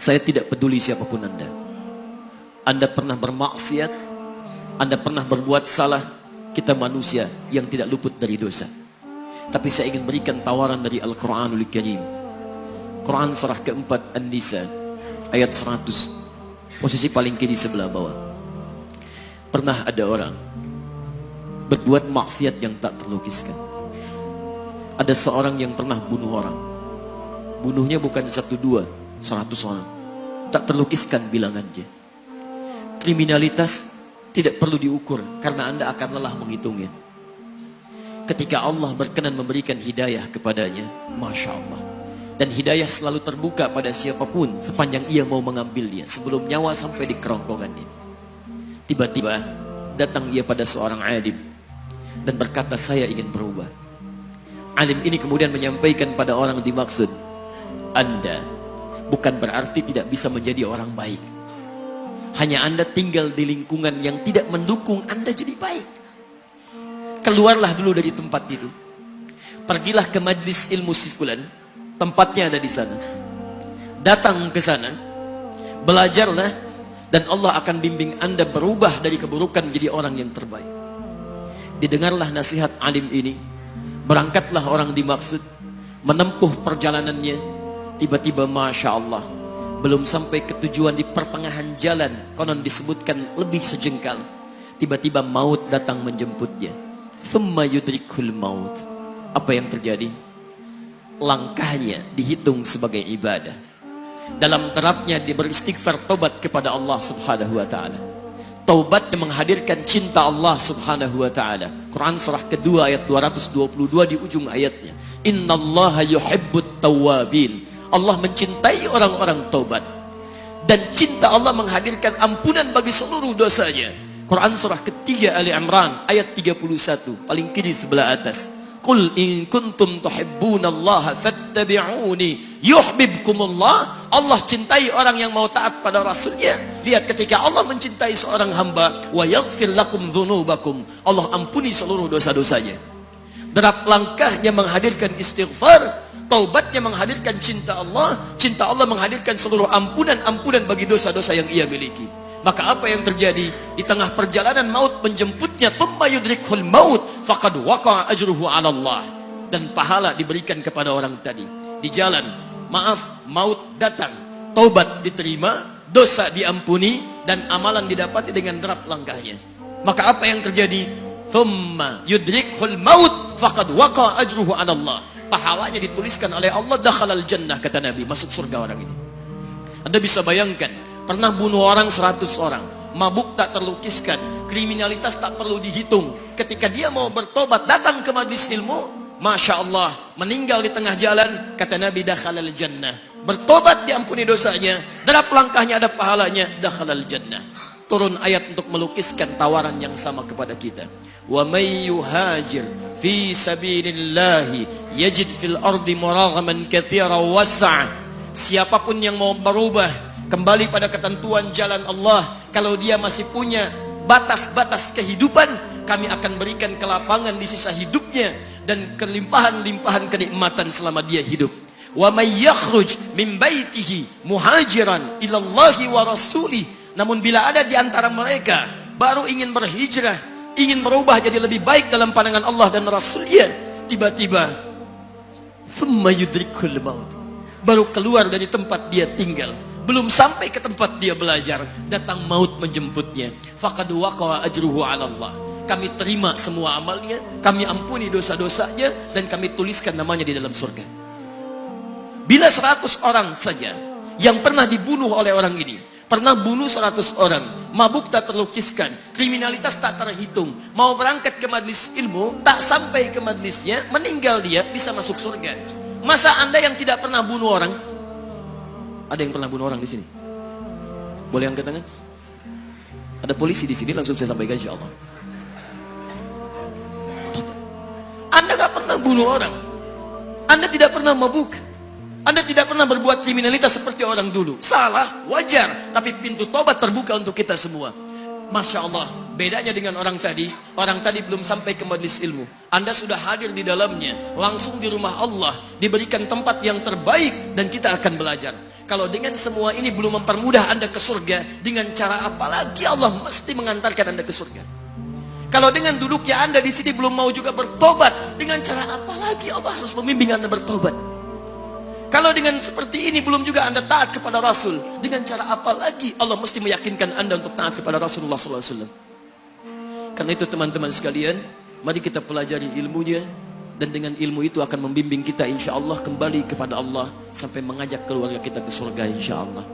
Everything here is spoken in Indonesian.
Saya tidak peduli siapapun Anda. Anda pernah bermaksiat, Anda pernah berbuat salah. Kita manusia yang tidak luput dari dosa. Tapi saya ingin berikan tawaran dari Al-Quranul Karim. Quran surah keempat An-Nisa ayat 100, posisi paling kiri sebelah bawah. Pernah ada orang berbuat maksiat yang tak terlukiskan. Ada seorang yang pernah bunuh orang. Bunuhnya bukan 1, 2, 100 orang. Tak terlukiskan bilangannya. Kriminalitas tidak perlu diukur karena Anda akan lelah menghitungnya. Ketika Allah berkenan memberikan hidayah kepadanya, Masya Allah. Dan hidayah selalu terbuka pada siapapun sepanjang ia mau mengambilnya sebelum nyawa sampai di kerongkongannya. Tiba-tiba datang ia pada seorang alim dan berkata, saya ingin berubah. Alim ini kemudian menyampaikan pada orang dimaksud, Anda bukan berarti tidak bisa menjadi orang baik. Hanya Anda tinggal di lingkungan yang tidak mendukung Anda jadi baik. Keluarlah dulu dari tempat itu. Pergilah ke majlis ilmu sifulan, tempatnya ada di sana. Datang ke sana, belajarlah, dan Allah akan bimbing Anda berubah dari keburukan menjadi orang yang terbaik. Didengarlah nasihat alim ini. Berangkatlah orang dimaksud, menempuh perjalanannya. Tiba-tiba Masya Allah, belum sampai ke tujuan, di pertengahan jalan, konon disebutkan lebih sejengkal, tiba-tiba maut datang menjemputnya. Thumma yudrikul maut. Apa yang terjadi? Langkahnya dihitung sebagai ibadah. Dalam terapnya dia beristighfar, taubat kepada Allah subhanahu wa ta'ala. Taubat yang menghadirkan cinta Allah subhanahu wa ta'ala. Quran surah kedua ayat 222 di ujung ayatnya. Innallaha yuhibbut tawwabin. Allah mencintai orang-orang taubat. Dan cinta Allah menghadirkan ampunan bagi seluruh dosanya. Quran surah ketiga Ali Imran ayat 31, paling kiri sebelah atas. Qul in kuntum tuhibbunallaha fattabi'uni yuhibbukumullah. Allah cintai orang yang mau taat pada Rasulnya. Lihat, ketika Allah mencintai seorang hamba, wa yaghfir lakum dzunubakum, Allah ampuni seluruh dosa-dosanya. Derap langkahnya menghadirkan istighfar, taubatnya menghadirkan cinta Allah menghadirkan seluruh ampunan bagi dosa-dosa yang ia miliki. Maka apa yang terjadi? Di tengah perjalanan maut menjemputnya, thumma yudrikhul maut faqad waqa'a ajruhu 'ala Allah. Dan pahala diberikan kepada orang tadi. Di jalan, maaf, maut datang, taubat diterima, dosa diampuni, dan amalan didapati dengan derap langkahnya. Maka apa yang terjadi? Thumma yudrikhul maut faqad waqa'a ajruhu 'ala Allah. Pahalanya dituliskan oleh Allah, dakhalal jannah, kata Nabi, masuk surga orang ini. Anda bisa bayangkan, pernah bunuh orang 100 orang, mabuk tak terlukiskan, kriminalitas tak perlu dihitung. Ketika dia mau bertobat, datang ke majlis ilmu, Masya Allah, meninggal di tengah jalan, kata Nabi, dakhalal jannah. Bertobat diampuni dosanya, derap langkahnya ada pahalanya, dakhalal jannah. Turun ayat untuk melukiskan tawaran yang sama kepada kita. Wa may yuhajir fi sabilillahi yajid fil ardi muraghaman katsiran was'a. Siapapun yang mau berubah kembali pada ketentuan jalan Allah, kalau dia masih punya batas-batas kehidupan, kami akan berikan kelapangan di sisa hidupnya dan kelimpahan-limpahan kenikmatan selama dia hidup. Wa may yakhruj min baitihi muhajiran ilallahi wa rasulih. Namun bila ada di antara mereka baru ingin berhijrah, ingin berubah jadi lebih baik dalam pandangan Allah dan Rasulnya, tiba-tiba thumma yudrikul maut, baru keluar dari tempat dia tinggal, belum sampai ke tempat dia belajar, datang maut menjemputnya, faqad waqa'a ajruhu 'ala Allah. Kami terima semua amalnya, kami ampuni dosa-dosanya, dan kami tuliskan namanya di dalam surga. Bila 100 orang saja yang pernah dibunuh oleh orang ini, pernah bunuh 100 orang, mabuk tak terlukiskan, kriminalitas tak terhitung, mau berangkat ke majlis ilmu, tak sampai ke majlisnya, meninggal dia, bisa masuk surga. Masa Anda yang tidak pernah bunuh orang? Ada yang pernah bunuh orang di sini? Boleh angkat tangan? Ada polisi di sini, langsung saya sampaikan insyaallah. Anda gak pernah bunuh orang, Anda tidak pernah mabuk, Anda tidak pernah berbuat kriminalitas seperti orang dulu. Salah, wajar, tapi pintu tobat terbuka untuk kita semua. Masya Allah, bedanya dengan orang tadi belum sampai ke majlis ilmu, Anda sudah hadir di dalamnya, langsung di rumah Allah, diberikan tempat yang terbaik, dan kita akan belajar. Kalau dengan semua ini belum mempermudah Anda ke surga, dengan cara apa lagi Allah mesti mengantarkan Anda ke surga? Kalau dengan duduknya Anda di sini belum mau juga bertobat, dengan cara apa lagi Allah harus membimbing Anda bertobat? Kalau dengan seperti ini belum juga Anda taat kepada Rasul, dengan cara apa lagi Allah mesti meyakinkan Anda untuk taat kepada Rasulullah SAW? Karena itu teman-teman sekalian, mari kita pelajari ilmunya, dan dengan ilmu itu akan membimbing kita insya Allah kembali kepada Allah sampai mengajak keluarga kita ke surga insya Allah.